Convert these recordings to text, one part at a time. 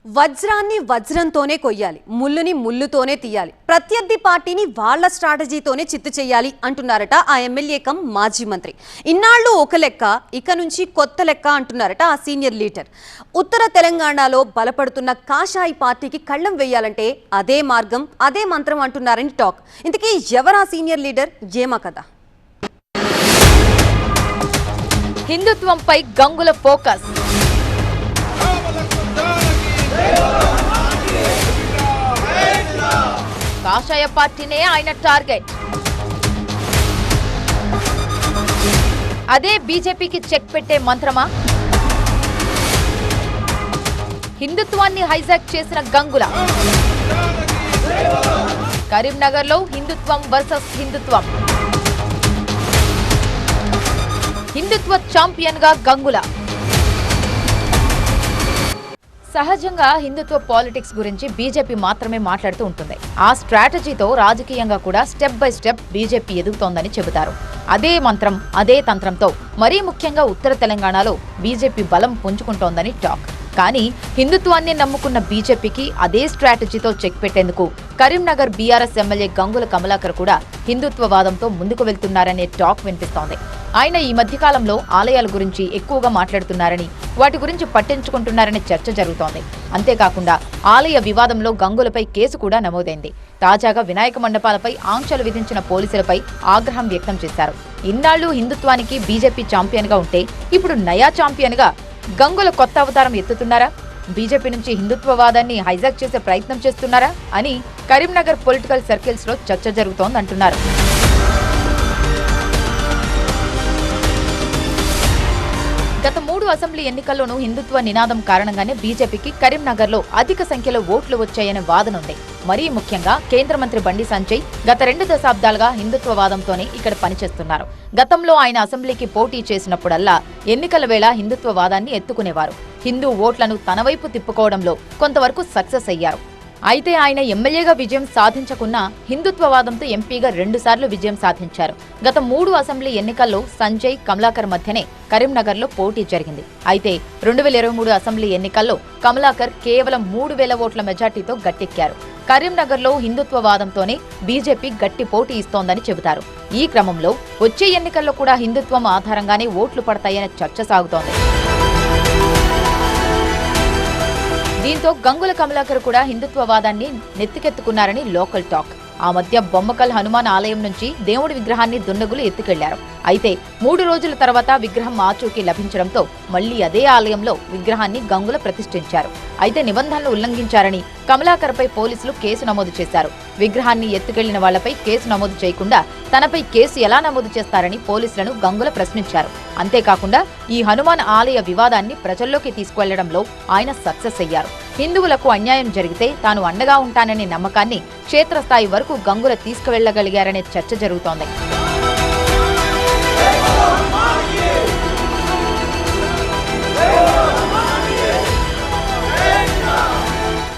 వజ్రాన్ని వజ్రంతోనే కొయ్యాలి, ముల్లుని ముల్లుతోనే తీయాలి, ప్రత్యర్థి పార్టీని వాళ్ళ స్ట్రాటజీతోనే చిత్తు చేయాలి అంటున్నారట ఆ ఎమ్మెల్యే కమ్ మాజీ మంత్రి. ఇన్నాళ్ళు ఒక లెక్క, ఇక నుంచి కొత్త లెక్క అంటున్నారట ఆ సీనియర్ లీడర్. ఉత్తర తెలంగాణలో బలపడుతున్న కాషాయి పార్టీకి కళ్ళం వేయాలంటే అదే మార్గం, అదే మంత్రం అంటున్నారని టాక్. ఇంతకీ ఎవరా సీనియర్ లీడర్, ఏమా కదా? హిందుత్వంపై గంగుల ఫోకస్. కాషాయ పార్టీనే ఆయన టార్గెట్. అదే బీజేపీకి చెక్ పెట్టే మంత్రమా? హిందుత్వాన్ని హైజాక్ చేసిన గంగుల. కరీంనగర్లో హిందుత్వం వర్సెస్ హిందుత్వం. హిందుత్వ ఛాంపియన్ గా గంగుల. సహజంగా హిందుత్వ పాలిటిక్స్ గురించి బీజేపీ మాత్రమే మాట్లాడుతూ ఉంటుంది. ఆ స్ట్రాటజీతో రాజకీయంగా కూడా స్టెప్ బై స్టెప్ బీజేపీ ఎదుగుతోందని చెబుతారు. అదే మంత్రం, అదే తంత్రంతో మరీ ముఖ్యంగా ఉత్తర తెలంగాణలో బీజేపీ బలం పుంజుకుంటోందని టాక్. కానీ హిందుత్వాన్ని నమ్ముకున్న బీజేపీకి అదే స్ట్రాటజీతో చెక్ పెట్టేందుకు కరీంనగర్ బీఆర్ఎస్ ఎమ్మెల్యే గంగుల కమలాకర్ కూడా హిందుత్వవాదంతో ముందుకు వెళ్తున్నారనే టాక్ వినిపిస్తోంది. ఆయన ఈ మధ్యకాలంలో ఆలయాల గురించి ఎక్కువగా మాట్లాడుతున్నారని, వాటి గురించి పట్టించుకుంటున్నారనే చర్చ జరుగుతోంది. అంతేకాకుండా ఆలయ వివాదంలో గంగులపై కేసు కూడా నమోదైంది. తాజాగా వినాయక మండపాలపై ఆంక్షలు విధించిన పోలీసులపై ఆగ్రహం వ్యక్తం చేశారు. ఇన్నాళ్లు హిందుత్వానికి బీజేపీ ఛాంపియన్ గా ఉంటే ఇప్పుడు నయా ఛాంపియన్ గా గంగుల కొత్త అవతారం ఎత్తుతున్నారా? బీజేపీ నుంచి హిందుత్వవాదాన్ని హైజాక్ చేసే ప్రయత్నం చేస్తున్నారా అని కరీంనగర్ పొలిటికల్ సర్కిల్స్ లో చర్చ జరుగుతోందంటున్నారు. గత 3 అసెంబ్లీ ఎన్నికల్లోనూ హిందుత్వ నినాదం కారణంగానే బీజేపీకి కరీంనగర్లో అధిక సంఖ్యలో ఓట్లు వచ్చాయనే వాదన ఉంది. మరీ ముఖ్యంగా కేంద్ర మంత్రి బండి సంజయ్ గత 2 దశాబ్దాలుగా హిందుత్వవాదంతోనే ఇక్కడ పనిచేస్తున్నారు. గతంలో ఆయన అసెంబ్లీకి పోటీ చేసినప్పుడల్లా ఎన్నికల వేళ హిందుత్వవాదాన్ని ఎత్తుకునేవారు. హిందూ ఓట్లను తన వైపు తిప్పుకోవడంలో కొంతవరకు సక్సెస్ అయ్యారు. అయితే ఆయన ఎమ్మెల్యేగా విజయం సాధించకున్నా హిందుత్వవాదంతో ఎంపీగా 2 సార్లు విజయం సాధించారు. గత 3 అసెంబ్లీ ఎన్నికల్లో సంజయ్, కమలాకర్ మధ్యనే కరీంనగర్లో పోటీ జరిగింది. అయితే 2023 అసెంబ్లీ ఎన్నికల్లో కమలాకర్ కేవలం 3000 ఓట్ల మెజార్టీతో గట్టెక్కారు. కరీంనగర్లో హిందుత్వవాదంతోనే బీజేపీ గట్టి పోటీ ఇస్తోందని చెబుతారు. ఈ క్రమంలో వచ్చే ఎన్నికల్లో కూడా హిందుత్వం ఆధారంగానే ఓట్లు పడతాయనే చర్చ సాగుతోంది. దీంతో గంగుల కమలాకర్ కూడా హిందుత్వవాదాన్ని నెత్తికెత్తుకున్నారని లోకల్ టాక్. ఆ మధ్య బొమ్మకల్ హనుమాన్ ఆలయం నుంచి దేవుడి విగ్రహాన్ని దుండగులు ఎత్తుకెళ్లారు. అయితే 3 రోజుల తర్వాత విగ్రహం ఆచూకీ లభించడంతో మళ్లీ అదే ఆలయంలో విగ్రహాన్ని గంగుల ప్రతిష్ఠించారు. అయితే నిబంధనలు ఉల్లంఘించారని కమలాకర్పై పోలీసులు కేసు నమోదు చేశారు. విగ్రహాన్ని ఎత్తుకెళ్లిన వాళ్లపై కేసు నమోదు చేయకుండా తనపై కేసు ఎలా నమోదు చేస్తారని పోలీసులను గంగుల ప్రశ్నించారు. అంతేకాకుండా ఈ హనుమాన్ ఆలయ వివాదాన్ని ప్రజల్లోకి తీసుకువెళ్లడంలో ఆయన సక్సెస్ అయ్యారు. హిందువులకు అన్యాయం జరిగితే తాను అండగా ఉంటాననే నమ్మకాన్ని క్షేత్రస్థాయి వరకు గంగుల తీసుకువెళ్లగలిగారనే చర్చ జరుగుతోంది.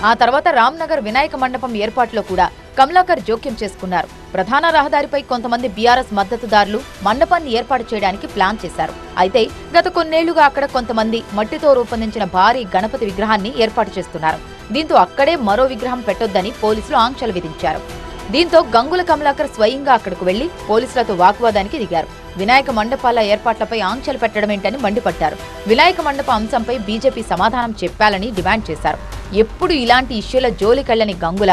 ఆ తర్వాత రామ్నగర్ వినాయక మండపం ఏర్పాటులో కూడా కమలాకర్ జోక్యం చేసుకున్నారు. ప్రధాన రహదారిపై కొంతమంది బీఆర్ఎస్ మద్దతుదారులు మండపాన్ని ఏర్పాటు చేయడానికి ప్లాన్ చేశారు. అయితే గత కొన్నేళ్లుగా అక్కడ కొంతమంది మట్టితో రూపొందించిన భారీ గణపతి విగ్రహాన్ని ఏర్పాటు చేస్తున్నారు. దీంతో అక్కడే మరో విగ్రహం పెట్టొద్దని పోలీసులు ఆంక్షలు విధించారు. దీంతో గంగుల కమలాకర్ స్వయంగా అక్కడకు వెళ్లి పోలీసులతో వాగ్వాదానికి దిగారు. వినాయక మండపాల ఏర్పాట్లపై ఆంక్షలు పెట్టడమేంటని మండిపడ్డారు. వినాయక మండప అంశంపై బీజేపీ సమాధానం చెప్పాలని డిమాండ్ చేశారు. ఎప్పుడు ఇలాంటి ఇష్యూల జోలికెళ్లని గంగుల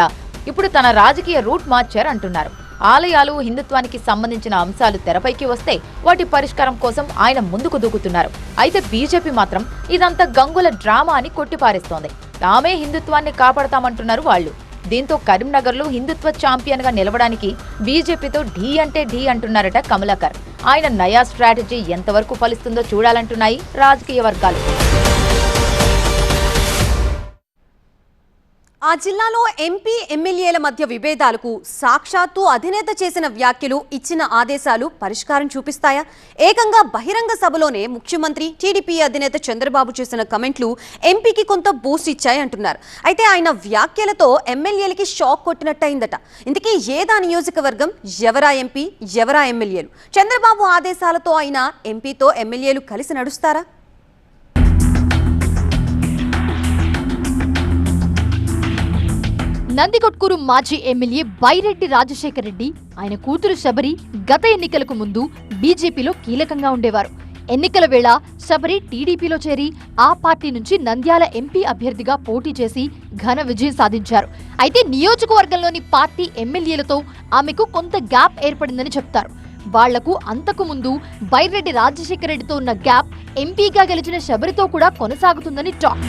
ఇప్పుడు తన రాజకీయ రూట్ మార్చారంటున్నారు. ఆలయాలు, హిందుత్వానికి సంబంధించిన అంశాలు తెరపైకి వస్తే వాటి పరిష్కారం కోసం ఆయన ముందుకు దూకుతున్నారు. అయితే బీజేపీ మాత్రం ఇదంతా గంగుల డ్రామా అని కొట్టిపారేస్తోంది. తామే హిందుత్వాన్ని కాపాడతామంటున్నారు వాళ్లు. దీంతో కరీంనగర్లో హిందుత్వ ఛాంపియన్ గా నిలవడానికి బీజేపీతో ఢీ అంటే ఢీ అంటున్నారట కమలాకర్. ఆయన నయా స్ట్రాటజీ ఎంతవరకు ఫలిస్తుందో చూడాలంటున్నాయి రాజకీయ వర్గాలు. ఆ జిల్లాలో ఎంపీ, ఎమ్మెల్యేల మధ్య విభేదాలకు సాక్షాత్తు అధినేత చేసిన వ్యాఖ్యలు, ఇచ్చిన ఆదేశాలు పరిష్కారం చూపిస్తాయా? ఏకంగా బహిరంగ సభలోనే ముఖ్యమంత్రి, టీడీపీ అధినేత చంద్రబాబు చేసిన కమెంట్లు ఎంపీకి కొంత బూస్ట్ ఇచ్చాయంటున్నారు. అయితే ఆయన వ్యాఖ్యలతో ఎమ్మెల్యేలకి షాక్ కొట్టినట్టయిందట. ఇంతకీ ఏదా నియోజకవర్గం, ఎవరా ఎంపీ, ఎవరా ఎమ్మెల్యేలు? చంద్రబాబు ఆదేశాలతో అయినా ఎంపీతో ఎమ్మెల్యేలు కలిసి నడుస్తారా? నందికొట్కూరు మాజీ ఎమ్మెల్యే బైరెడ్డి రాజశేఖర్ రెడ్డి, ఆయన కూతురు శబరి గత ఎన్నికలకు ముందు బీజేపీలో కీలకంగా ఉండేవారు. ఎన్నికల వేళ శబరి టీడీపీలో చేరి ఆ పార్టీ నుంచి నంద్యాల ఎంపీ అభ్యర్థిగా పోటీ చేసి ఘన విజయం సాధించారు. అయితే నియోజకవర్గంలోని పార్టీ ఎమ్మెల్యేలతో ఆమెకు కొంత గ్యాప్ ఏర్పడిందని చెప్తారు. వాళ్లకు అంతకు ముందు బైరెడ్డి రాజశేఖర్ రెడ్డితో ఉన్న గ్యాప్ ఎంపీగా గెలిచిన శబరితో కూడా కొనసాగుతుందని టాక్.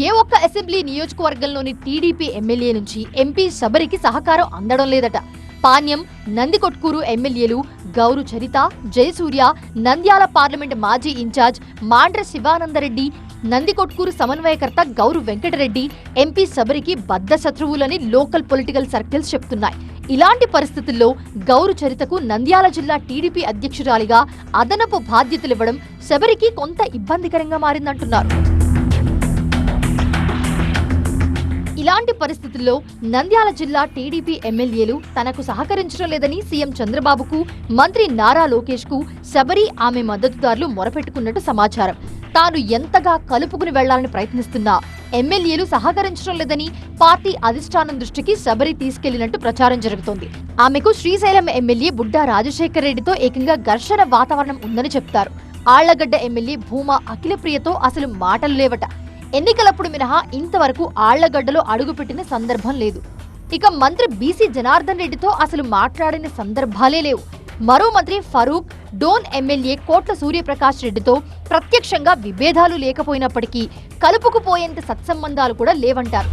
ఏ ఒక్క అసెంబ్లీ నియోజకవర్గంలోని టీడీపీ ఎమ్మెల్యే నుంచి ఎంపీ శబరికి సహకారం అందడం లేదట. పాణ్యం, నందికొట్కూరు ఎమ్మెల్యేలు గౌరు చరిత, జయసూర్య, నంద్యాల పార్లమెంట్ మాజీ ఇన్ఛార్జ్ మాండ్ర శివానందరెడ్డి, నందికొట్కూరు సమన్వయకర్త గౌరు వెంకటరెడ్డి ఎంపీ శబరికి బద్ద శత్రువులని లోకల్ పొలిటికల్ సర్కిల్స్ చెప్తున్నాయి. ఇలాంటి పరిస్థితుల్లో గౌరు చరితకు నంద్యాల జిల్లా టీడీపీ అధ్యక్షురాలిగా అదనపు బాధ్యతలివ్వడం శబరికి కొంత ఇబ్బందికరంగా మారిందంటున్నారు. ఇలాంటి పరిస్థితుల్లో నంద్యాల జిల్లా టీడీపీ ఎమ్మెల్యేలు తనకు సహకరించడం లేదని సీఎం చంద్రబాబుకు, మంత్రి నారా లోకేష్ కు శబరి, ఆమె మద్దతుదారులు మొరపెట్టుకున్నట్టు సమాచారం. తాను ఎంతగా కలుపుకుని వెళ్లాలని ప్రయత్నిస్తున్నా ఎమ్మెల్యేలు సహకరించడం లేదని పార్టీ అధిష్టానం దృష్టికి శబరి తీసుకెళ్లినట్టు ప్రచారం జరుగుతోంది. ఆమెకు శ్రీశైలం ఎమ్మెల్యే బుడ్డా రాజశేఖర్ రెడ్డితో ఏకంగా ఘర్షణ వాతావరణం ఉందని చెప్తారు. ఆళ్లగడ్డ ఎమ్మెల్యే భూమా అఖిలప్రియతో అసలు మాటలు లేవట. ఎన్నికలప్పుడు మినహా ఇంతవరకు ఆళ్లగడ్డలో అడుగుపెట్టిన సందర్భం లేదు. ఇక మంత్రి బీసీ జనార్దన్ రెడ్డితో అసలు మాట్లాడిన సందర్భాలే లేవు. మరో మంత్రి ఫరూక్, డోన్ ఎమ్మెల్యే కోట్ల సూర్యప్రకాష్ రెడ్డితో ప్రత్యక్షంగా విభేదాలు లేకపోయినప్పటికీ కలుపుకుపోయేంత సత్సంబంధాలు కూడా లేవంటారు.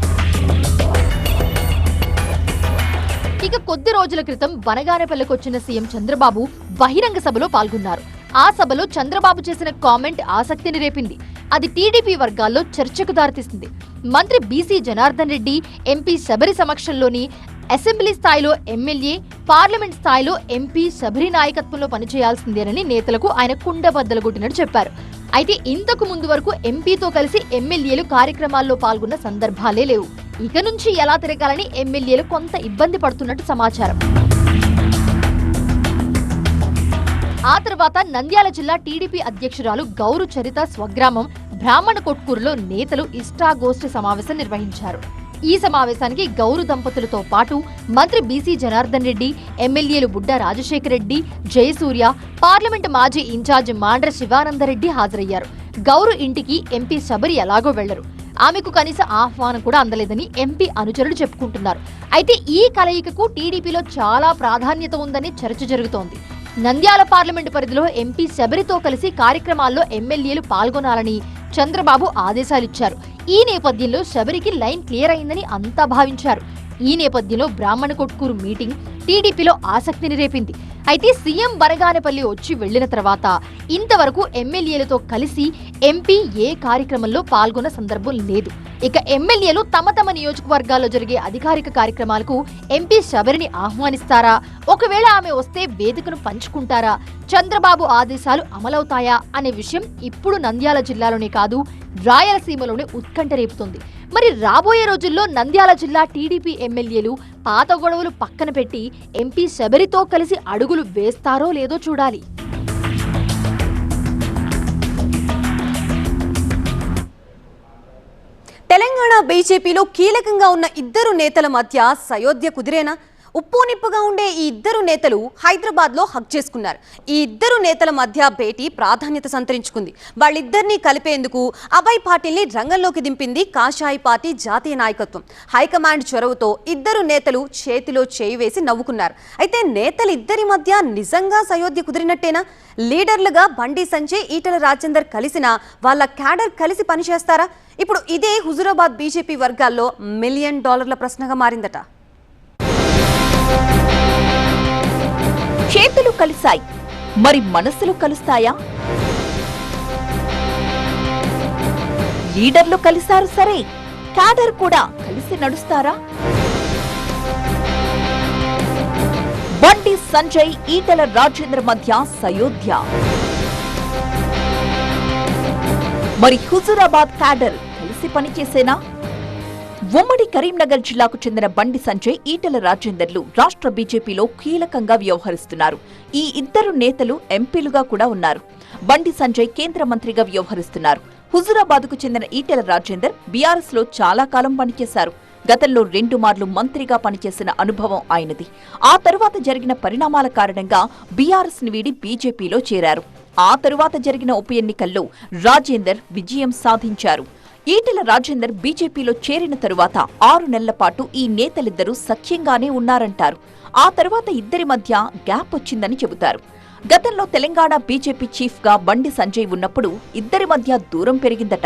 ఇక కొద్ది రోజుల క్రితం బనగానపల్లికొచ్చిన సీఎం చంద్రబాబు బహిరంగ సభలో పాల్గొన్నారు. ఆ సభలో చంద్రబాబు చేసిన కామెంట్ ఆసక్తిని రేపింది. అది టీడీపీ వర్గాల్లో చర్చకు దారితీసింది. మంత్రి బీసీ జనార్దన్ రెడ్డి, ఎంపీ శబరి సమక్షంలోని అసెంబ్లీ స్థాయిలో ఎమ్మెల్యే, పార్లమెంట్ స్థాయిలో ఎంపీ శబరి నాయకత్వంలో పనిచేయాల్సిందేనని నేతలకు ఆయన కుండబద్దలుగొట్టినట్టు చెప్పారు. అయితే ఇంతకు ముందు వరకు ఎంపీతో కలిసి ఎమ్మెల్యేలు కార్యక్రమాల్లో పాల్గొన్న సందర్భాలే లేవు. ఇక నుంచి ఎలా తిరగాలని ఎమ్మెల్యేలు కొంత ఇబ్బంది పడుతున్నట్టు సమాచారం. ఆ తర్వాత నంద్యాల జిల్లా టీడీపీ అధ్యక్షురాలు గౌరు చరిత స్వగ్రామం బ్రాహ్మణ కొట్కూరులో నేతలు ఇష్టాగోష్ఠి సమావేశం నిర్వహించారు. ఈ సమావేశానికి గౌరు దంపతులతో పాటు మంత్రి బీసీ జనార్దన్ రెడ్డి, ఎమ్మెల్యేలు బుడ్డా రాజశేఖర్ రెడ్డి, జయసూర్య, పార్లమెంట్ మాజీ ఇన్ఛార్జ్ మాండ్ర శివానందరెడ్డి హాజరయ్యారు. గౌరు ఇంటికి ఎంపీ శబరి ఎలాగో వెళ్లరు. ఆమెకు కనీస ఆహ్వానం కూడా అందలేదని ఎంపీ అనుచరులు చెప్పుకుంటున్నారు. అయితే ఈ కలయికకు టీడీపీలో చాలా ప్రాధాన్యత ఉందని చర్చ జరుగుతోంది. నంద్యాల పార్లమెంటు పరిధిలో ఎంపీ శబరితో కలిసి కార్యక్రమాల్లో ఎమ్మెల్యేలు పాల్గొనాలని చంద్రబాబు ఆదేశాలిచ్చారు. ఈ నేపథ్యంలో శబరికి లైన్ క్లియర్ అయిందని అంతా భావించారు. ఈ నేపథ్యంలో బ్రాహ్మణ కొట్కూరు మీటింగ్ టీడీపీలో ఆసక్తిని రేపింది. అయితే సీఎం బనగానపల్లి వచ్చి వెళ్లిన తర్వాత ఇంతవరకు ఎమ్మెల్యేలతో కలిసి ఎంపీ ఏ కార్యక్రమంలో పాల్గొన్న సందర్భం లేదు. ఇక ఎమ్మెల్యేలు తమ తమ నియోజకవర్గాల్లో జరిగే అధికారిక కార్యక్రమాలకు ఎంపీ శబరిని ఆహ్వానిస్తారా? ఒకవేళ ఆమె వస్తే వేదికను పంచుకుంటారా? చంద్రబాబు ఆదేశాలు అమలవుతాయా అనే విషయం ఇప్పుడు నంద్యాల జిల్లాలోనే కాదు, రాయలసీమలోనే ఉత్కంఠ రేపుతుంది. మరి రాబోయే రోజుల్లో నంద్యాల జిల్లా టీడీపీ ఎమ్మెల్యేలు పాత గొడవలు పక్కన పెట్టి ఎంపీ శబరితో కలిసి అడుగులు వేస్తారో లేదో చూడాలి. తెలంగాణ బీజేపీలో కీలకంగా ఉన్న ఇద్దరు నేతల మధ్య సయోధ్య కుదిరేనా? ఉప్పు నిప్పుగా ఉండే ఈ ఇద్దరు నేతలు హైదరాబాద్లో హగ్ చేసుకున్నారు. ఈ ఇద్దరు నేతల మధ్య భేటీ ప్రాధాన్యత సంతరించుకుంది. వాళ్ళిద్దరినీ కలిపేందుకు అభయ్ పాటిల్ని రంగంలోకి దింపింది కాషాయి పార్టీ జాతీయ నాయకత్వం. హైకమాండ్ చొరవతో ఇద్దరు నేతలు చేతిలో చేయి వేసి నవ్వుకున్నారు. అయితే నేతలు ఇద్దరి మధ్య నిజంగా సయోధ్య కుదిరినట్టేనా? లీడర్లుగా బండి సంజయ్, ఈటల రాజేందర్ కలిసినా వాళ్ళ క్యాడర్ కలిసి పనిచేస్తారా? ఇప్పుడు ఇదే హుజూరాబాద్ బీజేపీ వర్గాల్లో $1 మిలియన్ ప్రశ్నగా మారిందట. చేతులు కలిశాయి, మరి మనసులు కలుస్తాయా? లీడర్లు కలిశారు సరే, క్యాడర్ కూడా కలిసి నడుస్తారా? బండి సంజయ్, ఈటల రాజేంద్ర మధ్య సయోధ్య. మరి హుజూరాబాద్ క్యాడర్ కలిసి పనిచేసేనా? ఉమ్మడి కరీంనగర్ జిల్లాకు చెందిన బండి సంజయ్, ఈటల రాజేందర్లు రాష్ట్ర బీజేపీలో కీలకంగా వ్యవహరిస్తున్నారు. ఈ ఇద్దరు నేతలు ఎంపీలుగా కూడా ఉన్నారు. బండి సంజయ్ కేంద్ర మంత్రిగా వ్యవహరిస్తున్నారు. హుజూరాబాద్కు చెందిన ఈటెల రాజేందర్ బీఆర్ఎస్ లో చాలా కాలం పనిచేశారు. గతంలో 2 మార్లు మంత్రిగా పనిచేసిన అనుభవం ఆయనది. ఆ తరువాత జరిగిన పరిణామాల కారణంగా బీఆర్ఎస్ ని వీడి బీజేపీలో చేరారు. ఆ తరువాత జరిగిన ఉప ఎన్నికల్లో రాజేందర్ విజయం సాధించారు. ఈటెల రాజేందర్ బీజేపీలో చేరిన తరువాత 6 నెలల పాటు ఈ నేతలిద్దరూ సఖ్యంగానే ఉన్నారంటారు. ఆ తరువాత ఇద్దరి మధ్య గ్యాప్ వచ్చిందని చెబుతారు. గతంలో తెలంగాణ బీజేపీ చీఫ్ గా బండి సంజయ్ ఉన్నప్పుడు ఇద్దరి మధ్య దూరం పెరిగిందట.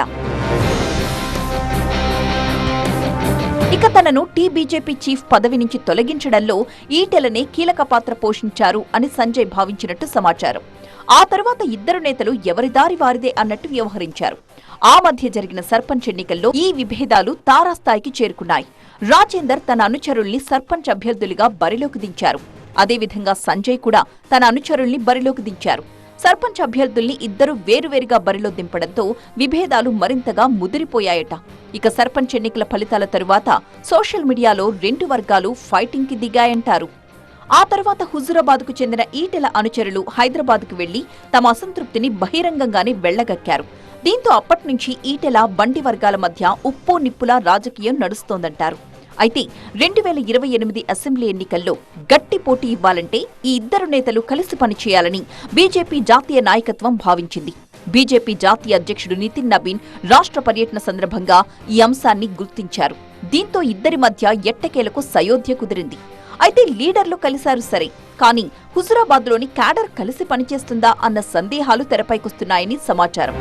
ఇక తనను బీజేపీ చీఫ్ పదవి నుంచి తొలగించడంలో ఈటెలనే కీలక పాత్ర పోషించారు అని సంజయ్ భావించినట్టు సమాచారం. ఆ తర్వాత ఇద్దరు నేతలు ఎవరి దారి వారిదే అన్నట్టు వ్యవహరించారు. ఆ మధ్య జరిగిన సర్పంచ్ ఎన్నికల్లో ఈ విభేదాలు తారాస్థాయికి చేరుకున్నాయి. రాజేందర్ తన అనుచరుల్ని సర్పంచ్ అభ్యర్థులుగా బరిలోకి దించారు. అదేవిధంగా సంజయ్ కూడా తన అనుచరుల్ని బరిలోకి దించారు. సర్పంచ్ అభ్యర్థుల్ని ఇద్దరు వేరువేరుగా బరిలో దింపడంతో విభేదాలు మరింతగా ముదిరిపోయాయట. ఇక సర్పంచ్ ఎన్నికల ఫలితాల తరువాత సోషల్ మీడియాలో 2 వర్గాలు ఫైటింగ్ కి దిగాయంటారు. ఆ తర్వాత హుజూరాబాద్కు చెందిన ఈటెల అనుచరులు హైదరాబాద్కు వెళ్లి తమ అసంతృప్తిని బహిరంగంగానే వెళ్లగక్కారు. దీంతో అప్పట్నుంచి ఈటెల బండి వర్గాల మధ్య ఉప్పు నిప్పులా రాజకీయం నడుస్తోందంటారు. అయితే 2028 అసెంబ్లీ ఎన్నికల్లో గట్టి పోటీ ఇవ్వాలంటే ఈ ఇద్దరు నేతలు కలిసి పనిచేయాలని బీజేపీ జాతీయ నాయకత్వం భావించింది. బీజేపీ జాతీయ అధ్యక్షుడు నితిన్ నబీన్ రాష్ట్ర పర్యటన సందర్భంగా ఈ అంశాన్ని గుర్తించారు. దీంతో ఇద్దరి మధ్య ఎట్టకేలకు సయోధ్య కుదిరింది. అయితే లీడర్లు కలిశారు సరే, కానీ హుజూరాబాద్లోని క్యాడర్ కలిసి పనిచేస్తుందా అన్న సందేహాలు తెరపైకొస్తున్నాయని సమాచారం.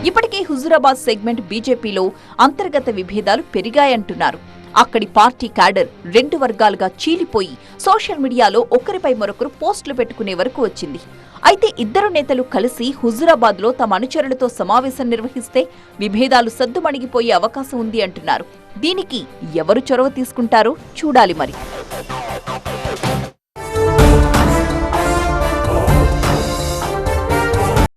ఇప్పటికే హుజూరాబాద్ సెగ్మెంట్ బీజేపీలో అంతర్గత విభేదాలు పెరిగాయంటున్నారు. అక్కడి పార్టీ క్యాడర్ 2 వర్గాలుగా చీలిపోయి సోషల్ మీడియాలో ఒకరిపై మరొకరు పోస్టులు పెట్టుకునే వరకు వచ్చింది. అయితే ఇద్దరు నేతలు కలిసి హుజూరాబాద్లో తమ అనుచరులతో సమావేశం నిర్వహిస్తే విభేదాలు సద్దుమణిగిపోయే అవకాశం ఉంది అంటున్నారు. దీనికి ఎవరు చొరవ తీసుకుంటారో చూడాలి మరి.